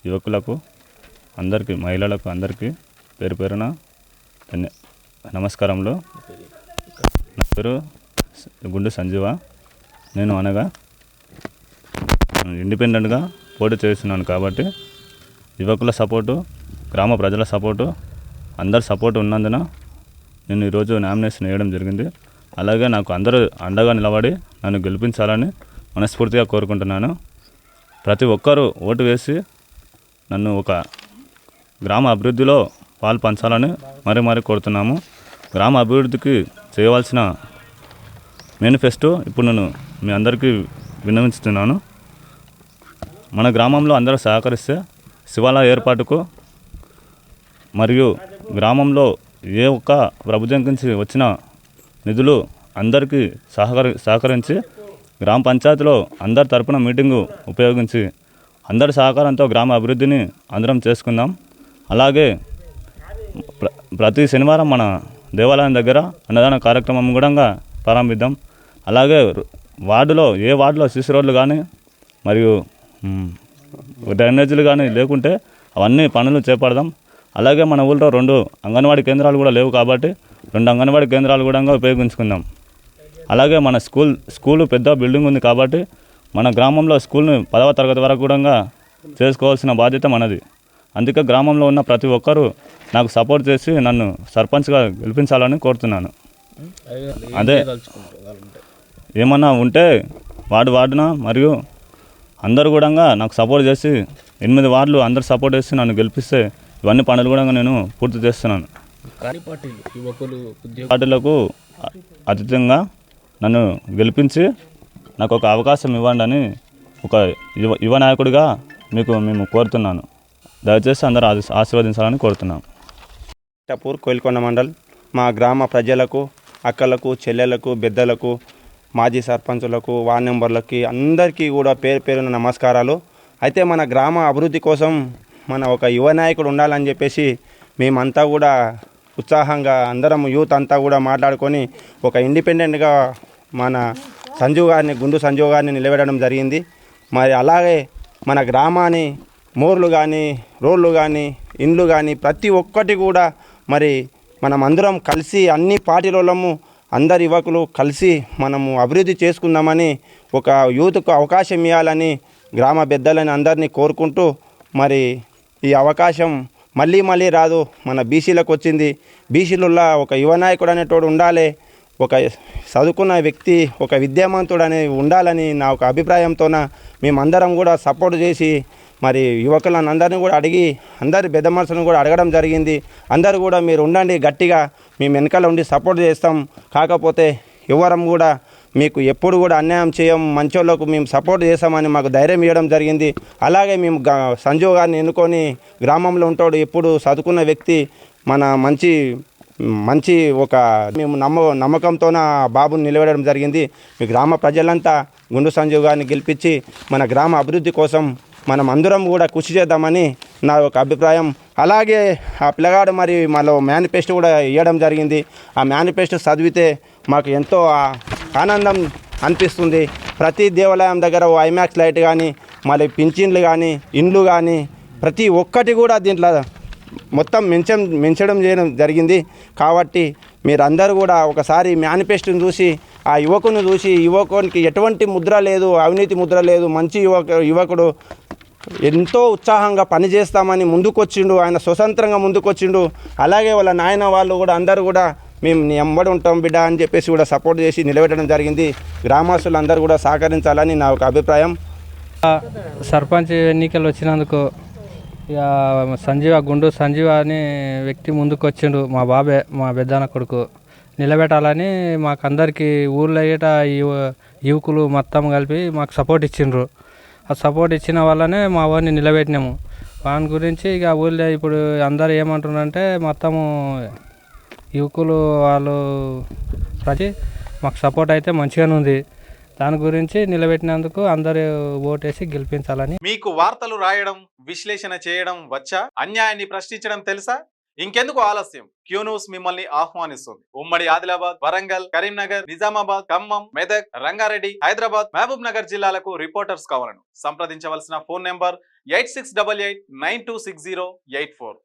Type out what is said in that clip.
యువకులకు అందరికీ, మహిళలకు అందరికీ పేరు పేరున నమస్కారంలో. నా పేరు గుండు సంజీవ. నేను ఇండిపెండెంట్గా పోటీ చేస్తున్నాను కాబట్టి యువకుల సపోర్టు, గ్రామ ప్రజల సపోర్టు, అందరి సపోర్టు ఉన్నందున నేను ఈరోజు నామినేషన్ వేయడం జరిగింది. అలాగే నాకు అందరూ అండగా నిలబడి నన్ను గెలిపించాలని మనస్ఫూర్తిగా కోరుకుంటున్నాను. ప్రతి ఒక్కరూ ఓటు వేసి నన్ను ఒక గ్రామ అభివృద్ధిలో పాలు పంచాలని మరీ కోరుతున్నాము. గ్రామ అభివృద్ధికి చేయవలసిన మేనిఫెస్టో ఇప్పుడు నేను మీ అందరికీ విన్నవిస్తున్నాను. మన గ్రామంలో అందరూ సహకరిస్తే శివాలయ ఏర్పాటుకు మరియు గ్రామంలో ఏ ఒక్క ప్రభుత్వం నుంచి వచ్చిన నిధులు అందరికీ సహకరించి గ్రామ పంచాయతీలో అందరి తరపున మీటింగు ఉపయోగించి అందరి సహకారంతో గ్రామ అభివృద్ధిని అందరం చేసుకుందాం. అలాగే ప్రతి శనివారం మన దేవాలయం దగ్గర అన్నదాన కార్యక్రమం కూడా ప్రారంభిద్దాం. అలాగే ఏ వార్డులో సిసి రోడ్లు కానీ మరియు డ్రైనేజీలు కానీ లేకుంటే అవన్నీ పనులు చేపడదాం. అలాగే మన ఊళ్ళో 2 అంగన్వాడీ కేంద్రాలు కూడా లేవు కాబట్టి 2 అంగన్వాడీ కేంద్రాలు కూడా ఉపయోగించుకుందాం. అలాగే మన స్కూలు పెద్ద బిల్డింగ్ ఉంది కాబట్టి మన గ్రామంలో స్కూల్ని 10వ తరగతి వరకు కూడా చేసుకోవాల్సిన బాధ్యత మనది. అందుకే గ్రామంలో ఉన్న ప్రతి ఒక్కరూ నాకు సపోర్ట్ చేసి నన్ను సర్పంచ్గా గెలిపించాలని కోరుతున్నాను. అదే ఏమన్నా ఉంటే వార్డున మరియు అందరూ కూడా నాకు సపోర్ట్ చేసి 8 వార్డులు అందరు సపోర్ట్ చేసి నన్ను గెలిపిస్తే ఇవన్నీ పనులు కూడా నేను పూర్తి చేస్తున్నాను. పార్టీలకు అతీతంగా నన్ను గెలిపించి నాకు ఒక అవకాశం ఇవ్వండి అని ఒక యువ నాయకుడిగా మేము కోరుతున్నాను. దయచేసి అందరూ ఆశీర్వదించాలని కోరుతున్నాను. కోయిల్కొండ మండల్ మా గ్రామ ప్రజలకు, అక్కలకు, చెల్లెలకు, పెద్దలకు, మాజీ సర్పంచులకు, వార్డు మెంబర్లకి అందరికీ కూడా పేరు పేరున నమస్కారాలు. అయితే మన గ్రామ అభివృద్ధి కోసం మన ఒక యువ నాయకుడు ఉండాలని చెప్పేసి మేమంతా కూడా ఉత్సాహంగా అందరం యూత్ అంతా కూడా మాట్లాడుకొని ఒక ఇండిపెండెంట్గా మన గుండు సంజీవ్ గారిని నిలబెట్టడం జరిగింది. మరి అలాగే మన గ్రామాన్ని మోర్లు కానీ, రోడ్లు కానీ, ఇండ్లు కానీ ప్రతి ఒక్కటి కూడా మరి మనం అందరం కలిసి అన్ని పార్టీలము అందరి యువకులు కలిసి మనము అభివృద్ధి చేసుకుందామని ఒక యూత్కు అవకాశం ఇవ్వాలని గ్రామ పెద్దలని అందరినీ కోరుకుంటూ మరి ఈ అవకాశం మళ్ళీ రాదు, మన బీసీలకు వచ్చింది. బీసీలలో ఒక యువ నాయకుడు అనేటోడు ఉండాలి, ఒక చదువుకున్న వ్యక్తి, ఒక విద్యావంతుడు అనేది ఉండాలని నా ఒక అభిప్రాయంతోన మేమందరం కూడా సపోర్ట్ చేసి మరి యువకులను అందరినీ కూడా అడిగి అందరి పెద్ద మనుషులను కూడా అడగడం జరిగింది. అందరూ కూడా మీరు ఉండండి, గట్టిగా మేము వెనకాల ఉండి సపోర్ట్ చేస్తాం, కాకపోతే ఎవరం కూడా మీకు ఎప్పుడు కూడా అన్యాయం చేయం, మంచోళ్ళకు మేము సపోర్ట్ చేస్తామని మాకు ధైర్యం ఇవ్వడం జరిగింది. అలాగే మేము సంజీవ్ గారిని ఎన్నుకొని గ్రామంలో ఉంటాడు, ఎప్పుడు చదువుకున్న వ్యక్తి, మన మంచి ఒక మేము నమ్మకంతోన బాబుని నిలబెట్టడం జరిగింది. మీ గ్రామ ప్రజలంతా గుండు సంజీవ్ గారిని గెలిపించి మన గ్రామ అభివృద్ధి కోసం మనం అందరం కూడా కృషి చేద్దామని నా ఒక అభిప్రాయం. అలాగే ఆ పిల్లగాడు మరి మాలో మేనిఫెస్టో కూడా ఇవ్వడం జరిగింది. ఆ మేనిఫెస్టో చదివితే మాకు ఎంతో ఆనందం అనిపిస్తుంది. ప్రతి దేవాలయం దగ్గర ఐమాక్స్ లైట్ కానీ, మళ్ళీ పింఛన్లు కానీ, ఇండ్లు కానీ ప్రతి ఒక్కటి కూడా దీంట్లో మొత్తం మెన్షన్ చేయడం జరిగింది. కాబట్టి మీరందరూ కూడా ఒకసారి మేనిఫెస్టోని చూసి ఆ యువకుని చూసి, యువకునికి ఎటువంటి ముద్ర లేదు, అవినీతి ముద్ర లేదు, మంచి యువకుడు ఎంతో ఉత్సాహంగా పనిచేస్తామని ముందుకొచ్చిండు, ఆయన స్వతంత్రంగా ముందుకొచ్చిండు. అలాగే వాళ్ళ నాయన వాళ్ళు కూడా అందరూ కూడా మేము నీ ఎంబడి ఉంటాం బిడ్డ అని చెప్పేసి కూడా సపోర్ట్ చేసి నిలబెట్టడం జరిగింది. గ్రామస్తులు అందరూ కూడా సహకరించాలని నా ఒక అభిప్రాయం. సర్పంచ్ ఎన్నికలు వచ్చినందుకు ఇక గుండు సంజీవ అనే వ్యక్తి ముందుకు వచ్చిండు, మా బాబే, మా పెద్దన్న కొడుకు. నిలబెట్టాలని మాకందరికీ ఊళ్ళో యువకులు మొత్తం కలిపి మాకు సపోర్ట్ ఇచ్చిండ్రు. ఆ సపోర్ట్ ఇచ్చిన వల్లనే మా వాడిని నిలబెట్టినాము. వాని గురించి ఇక ఊళ్ళో ఇప్పుడు అందరు ఏమంటున్నారంటే మొత్తము యువకులు వాళ్ళు ప్రతి మాకు సపోర్ట్ అయితే మంచిగానే ఉంది. దాని గురించి నిలబెట్టినందుకు అందరూ ఓటేసి గెలిపించాలని. మీకు వార్తలు రాయడం, విశ్లేషణ చేయడం వచ్చా? అన్యాయాన్ని ప్రశ్నించడం తెలుసా? ఇంకెందుకు ఆలస్యం, క్యూ న్యూస్ మిమ్మల్ని ఆహ్వానిస్తుంది. ఉమ్మడి ఆదిలాబాద్, వరంగల్, కరీంనగర్, నిజామాబాద్, ఖమ్మం, మెదక్, రంగారెడ్డి, హైదరాబాద్, మహబూబ్ నగర్ జిల్లాలకు రిపోర్టర్స్ కావాలను సంప్రదించవలసిన ఫోన్ నెంబర్ 8688926084.